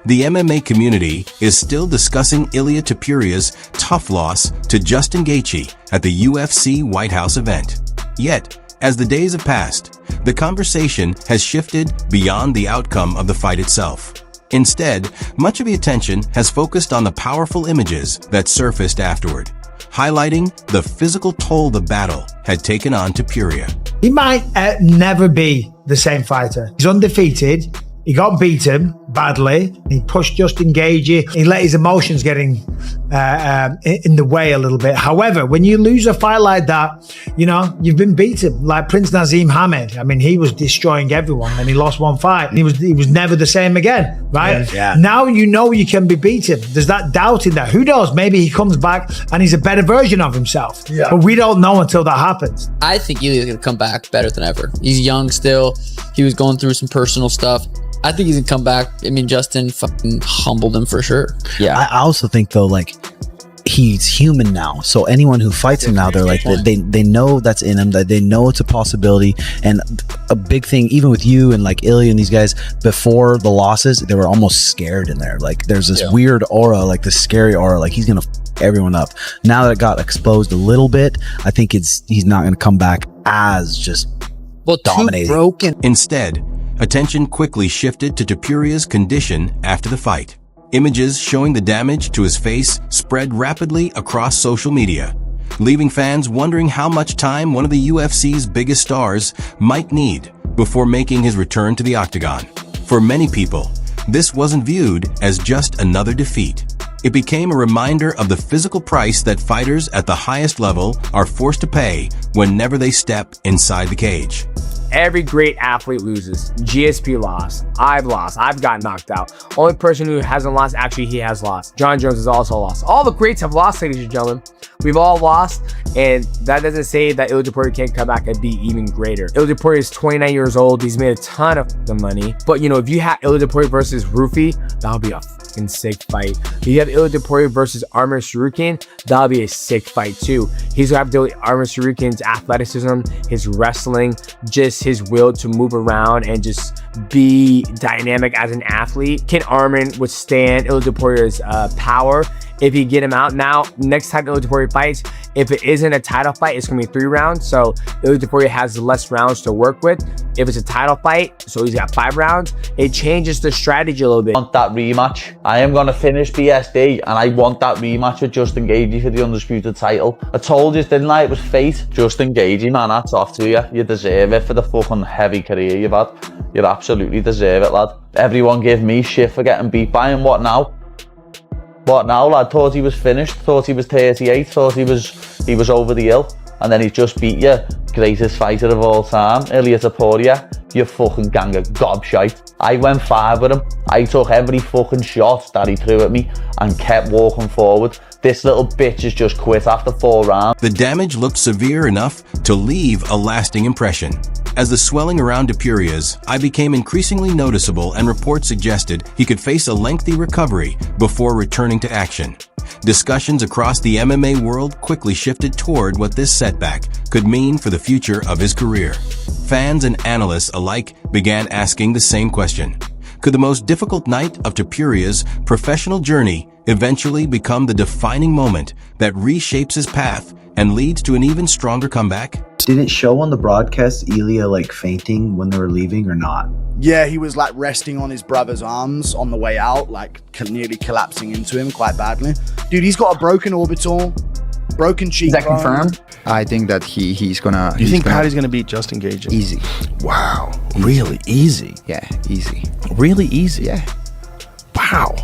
The MMA community is still discussing Ilia Topuria's tough loss to Justin Gaethje at the UFC White House event. Yet, as the days have passed, the conversation has shifted beyond the outcome of the fight itself. Instead, much of the attention has focused on the powerful images that surfaced afterward, highlighting the physical toll the battle had taken on Topuria. He might never be the same fighter. He's undefeated. He got beaten badly. He pushed Justin Gaethje. He let his emotions get in the way a little bit. However, when you lose a fight like that, you know, you've been beaten. Like Prince Naseem Hamed. I mean, he was destroying everyone and he lost one fight. He was never the same again, right? Yeah. Now you know you can be beaten. There's that doubt in there. Who knows? Maybe he comes back and he's a better version of himself. Yeah. But we don't know until that happens. I think Ilia's going to come back better than ever. He's young still. He was going through some personal stuff. I think he's gonna come back. I mean, Justin fucking humbled him for sure. Yeah. I also think though, like, he's human now. So anyone who fights him now, they're like, they know that's in him, that they know it's a possibility. And a big thing, even with you and like Ilia and these guys, before the losses, they were almost scared in there. Like there's this weird aura, like this scary aura, like he's gonna f everyone up. Now that it got exposed a little bit, I think he's not gonna come back as just dominating. Broken. Instead, attention quickly shifted to Topuria's condition after the fight. Images showing the damage to his face spread rapidly across social media, leaving fans wondering how much time one of the UFC's biggest stars might need before making his return to the octagon. For many people, this wasn't viewed as just another defeat. It became a reminder of the physical price that fighters at the highest level are forced to pay whenever they step inside the cage. Every great athlete loses. GSP lost. I've lost. I've gotten knocked out. Only person who hasn't lost, actually, he has lost. John Jones has also lost. All the greats have lost, ladies and gentlemen. We've all lost, and that doesn't say that Ilia Topuria can't come back and be even greater. Ilia Topuria is 29 years old. He's made a ton of money. But, you know, if you have Ilia Topuria versus Rufi, that'll be a fucking sick fight. If you have Ilia Topuria versus Arman Tsarukyan, that'll be a sick fight too. He's gonna have to do Arman Tsarukyan's athleticism, his wrestling, just his will to move around and just be dynamic as an athlete. Can Arman withstand Ilia Topuria's power? If you get him out now, next time Ilia Topuria fights, if it isn't a title fight, it's gonna be 3 rounds. So Ilia Topuria has less rounds to work with. If it's a title fight, so he's got 5 rounds, it changes the strategy a little bit. I want that rematch. I am gonna finish BSD, and I want that rematch with Justin Gaethje for the undisputed title. I told you, didn't I? It was fate. Justin Gaethje, man, that's off to you. You deserve it for the fucking heavy career you've had. You absolutely deserve it, lad. Everyone gave me shit for getting beat by him. What now? What now, lad? Thought he was finished, thought he was 38, thought he was over the hill, and then he just beat you. Greatest fighter of all time, Ilia Topuria. You fucking gang of gobshite. I went 5 with him. I took every fucking shot that he threw at me and kept walking forward. This little bitch has just quit after 4 rounds. The damage looked severe enough to leave a lasting impression. As the swelling around Topuria's eye became increasingly noticeable and reports suggested he could face a lengthy recovery before returning to action. Discussions across the MMA world quickly shifted toward what this setback could mean for the future of his career. Fans and analysts alike began asking the same question. Could the most difficult night of Topuria's professional journey eventually become the defining moment that reshapes his path and leads to an even stronger comeback? Did it show on the broadcast Ilia like fainting when they were leaving or not? Yeah, he was like resting on his brother's arms on the way out, like nearly collapsing into him quite badly. Dude, he's got a broken orbital, broken cheekbone. Is that confirmed? I think that he's gonna... You think Paddy's gonna beat Justin Gaethje? Easy. Wow. Really easy? Yeah, easy. Really easy? Yeah. Wow.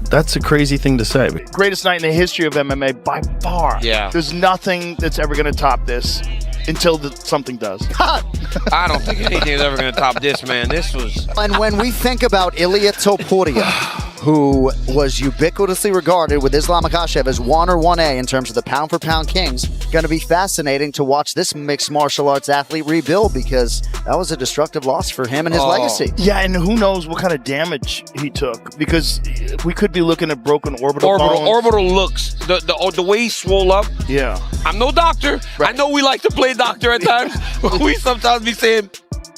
That's a crazy thing to say. Greatest night in the history of MMA by far. Yeah. There's nothing that's ever gonna top this until something does. I don't think anything's ever going to top this, man. This was... And when we think about Ilia Topuria, who was ubiquitously regarded with Islam Makhachev as 1 or 1A in terms of the pound-for-pound kings, going to be fascinating to watch this mixed martial arts athlete rebuild, because that was a destructive loss for him and his legacy. Yeah, and who knows what kind of damage he took, because we could be looking at broken orbital bones. Orbital looks. The way he swole up. Yeah. I'm no doctor. Right. I know we like to play doctor at times. We sometimes be saying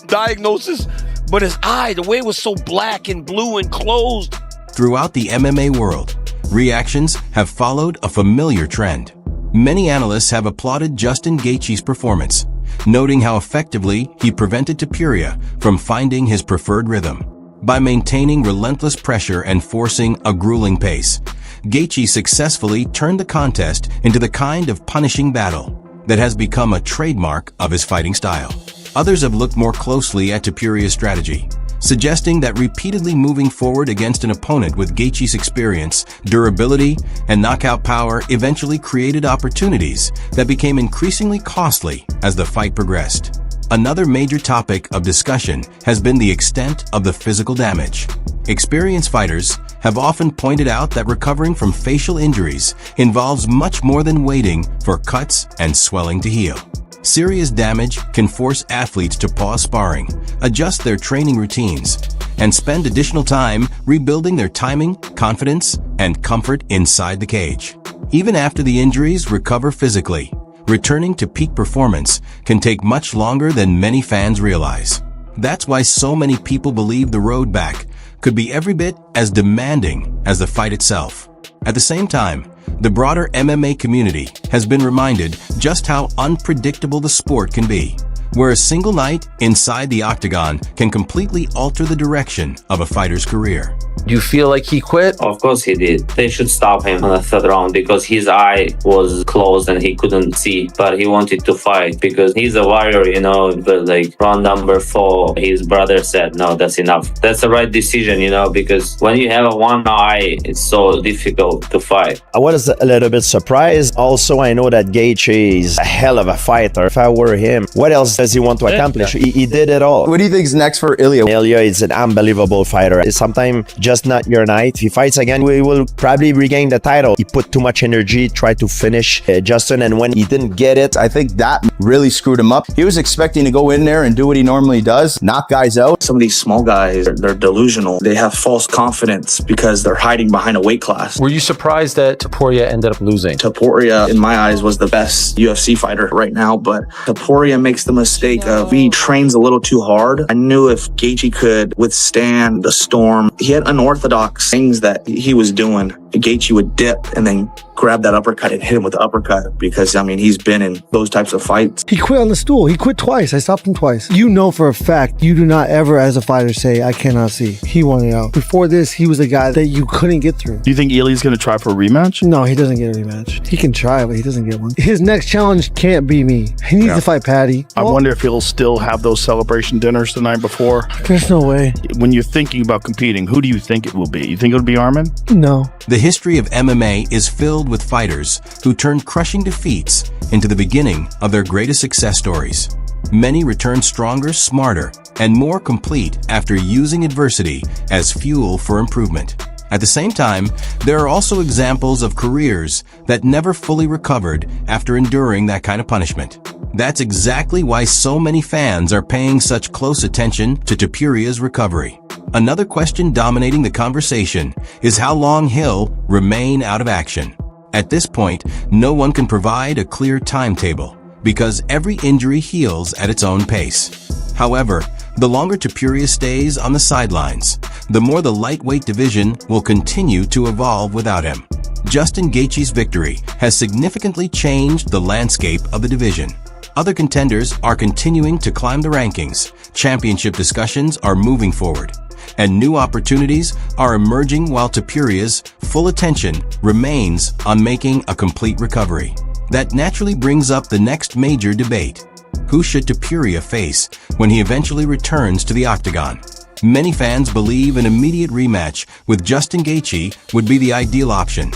diagnosis. But his eye, the way it was so black and blue and closed. Throughout the MMA world, reactions have followed a familiar trend. Many analysts have applauded Justin Gaethje's performance, noting how effectively he prevented Topuria from finding his preferred rhythm. By maintaining relentless pressure and forcing a grueling pace, Gaethje successfully turned the contest into the kind of punishing battle that has become a trademark of his fighting style. Others have looked more closely at Topuria's strategy, suggesting that repeatedly moving forward against an opponent with Gaethje's experience, durability, and knockout power eventually created opportunities that became increasingly costly as the fight progressed. Another major topic of discussion has been the extent of the physical damage. Experienced fighters have often pointed out that recovering from facial injuries involves much more than waiting for cuts and swelling to heal. Serious damage can force athletes to pause sparring, adjust their training routines, and spend additional time rebuilding their timing, confidence, and comfort inside the cage. Even after the injuries recover physically, returning to peak performance can take much longer than many fans realize. That's why so many people believe the road back could be every bit as demanding as the fight itself. At the same time, the broader MMA community has been reminded just how unpredictable the sport can be, where a single night inside the octagon can completely alter the direction of a fighter's career. Do you feel like he quit? Of course he did. They should stop him on the third round because his eye was closed and he couldn't see, but he wanted to fight because he's a warrior, you know. But like round number 4, his brother said, no, that's enough. That's the right decision, you know, because when you have a one eye, it's so difficult to fight. I was a little bit surprised. Also, I know that Gaethje is a hell of a fighter. If I were him, what else does he want to accomplish? He did it all. What do you think is next for Ilia? Ilia is an unbelievable fighter. It's sometimes just not your night. If he fights again, we will probably regain the title. He put too much energy, tried to finish Justin, and when he didn't get it, I think that really screwed him up. He was expecting to go in there and do what he normally does, knock guys out. Some of these small guys, they're delusional. They have false confidence because they're hiding behind a weight class. Were you surprised that Topuria ended up losing? Topuria, in my eyes, was the best UFC fighter right now, but Topuria makes the mistake of he trains a little too hard. I knew if Gaethje could withstand the storm, he had unorthodox things that he was doing. Gaethje would dip and then grab that uppercut and hit him with the uppercut because, I mean, he's been in those types of fights. He quit on the stool. He quit twice. I stopped him twice. You know for a fact, you do not ever as a fighter say, I cannot see. He wanted out. Before this, he was a guy that you couldn't get through. Do you think Ilia's going to try for a rematch? No, he doesn't get a rematch. He can try, but he doesn't get one. His next challenge can't be me. He needs to fight Paddy. I wonder if he'll still have those celebration dinners the night before. There's no way. When you're thinking about competing, who do you think it will be? You think it'll be Arman? No. The history of MMA is filled with fighters who turned crushing defeats into the beginning of their greatest success stories. Many return stronger, smarter, and more complete after using adversity as fuel for improvement. At the same time, there are also examples of careers that never fully recovered after enduring that kind of punishment. That's exactly why so many fans are paying such close attention to Topuria's recovery. Another question dominating the conversation is how long he'll remain out of action. At this point, no one can provide a clear timetable because every injury heals at its own pace. However, the longer Topuria stays on the sidelines, the more the lightweight division will continue to evolve without him. Justin Gaethje's victory has significantly changed the landscape of the division. Other contenders are continuing to climb the rankings, championship discussions are moving forward, and new opportunities are emerging while Topuria's full attention remains on making a complete recovery. That naturally brings up the next major debate. Who should Topuria face when he eventually returns to the octagon? Many fans believe an immediate rematch with Justin Gaethje would be the ideal option,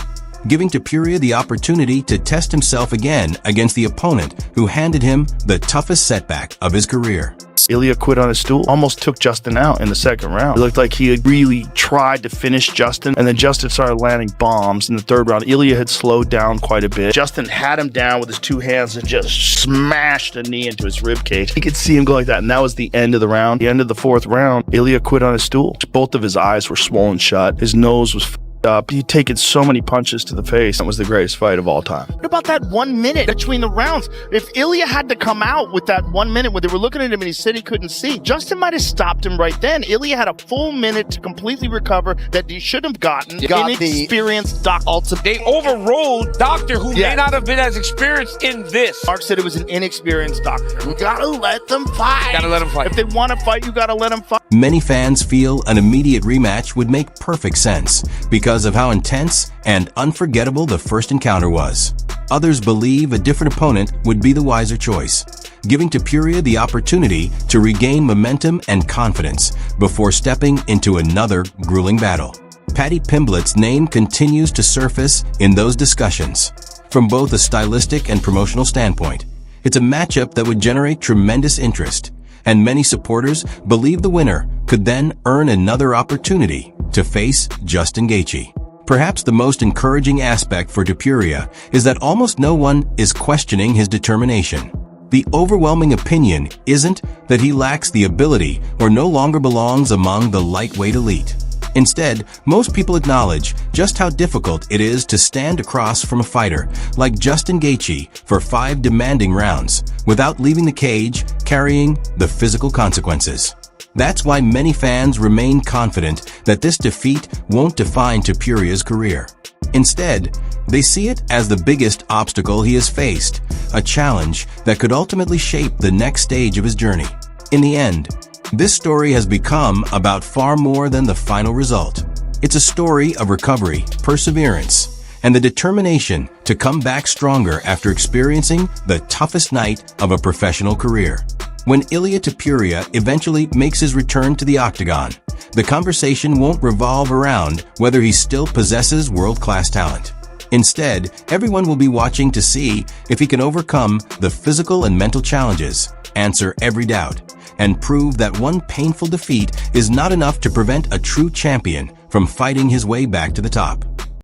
giving Topuria the opportunity to test himself again against the opponent who handed him the toughest setback of his career. Ilia quit on his stool, almost took Justin out in the second round. It looked like he had really tried to finish Justin, and then Justin started landing bombs in the third round. Ilia had slowed down quite a bit. Justin had him down with his two hands and just smashed a knee into his rib cage. You could see him go like that, and that was the end of the round. The end of the fourth round, Ilia quit on his stool. Both of his eyes were swollen shut. His nose was up. He'd taken so many punches to the face. That was the greatest fight of all time. What about that 1 minute between the rounds? If Ilia had to come out with that 1 minute where they were looking at him and he said he couldn't see, Justin might have stopped him right then. Ilia had a full minute to completely recover that he should have gotten. Inexperienced doctor. They overruled Doctor who may not have been as experienced in this. Mark said it was an inexperienced doctor. You gotta let them fight. Gotta let them fight. If they want to fight, you gotta let them fight. Many fans feel an immediate rematch would make perfect sense because of how intense and unforgettable the first encounter was. Others believe a different opponent would be the wiser choice, giving Topuria the opportunity to regain momentum and confidence before stepping into another grueling battle. Paddy Pimblett's name continues to surface in those discussions. From both a stylistic and promotional standpoint, it's a matchup that would generate tremendous interest, and many supporters believe the winner could then earn another opportunity to face Justin Gaethje. Perhaps the most encouraging aspect for Topuria is that almost no one is questioning his determination. The overwhelming opinion isn't that he lacks the ability or no longer belongs among the lightweight elite. Instead, most people acknowledge just how difficult it is to stand across from a fighter like Justin Gaethje for 5 demanding rounds without leaving the cage carrying the physical consequences. That's why many fans remain confident that this defeat won't define Topuria's career. Instead, they see it as the biggest obstacle he has faced, a challenge that could ultimately shape the next stage of his journey. In the end, this story has become about far more than the final result. It's a story of recovery, perseverance, and the determination to come back stronger after experiencing the toughest night of a professional career. When Ilia Topuria eventually makes his return to the octagon, the conversation won't revolve around whether he still possesses world-class talent. Instead, everyone will be watching to see if he can overcome the physical and mental challenges, answer every doubt, and prove that one painful defeat is not enough to prevent a true champion from fighting his way back to the top.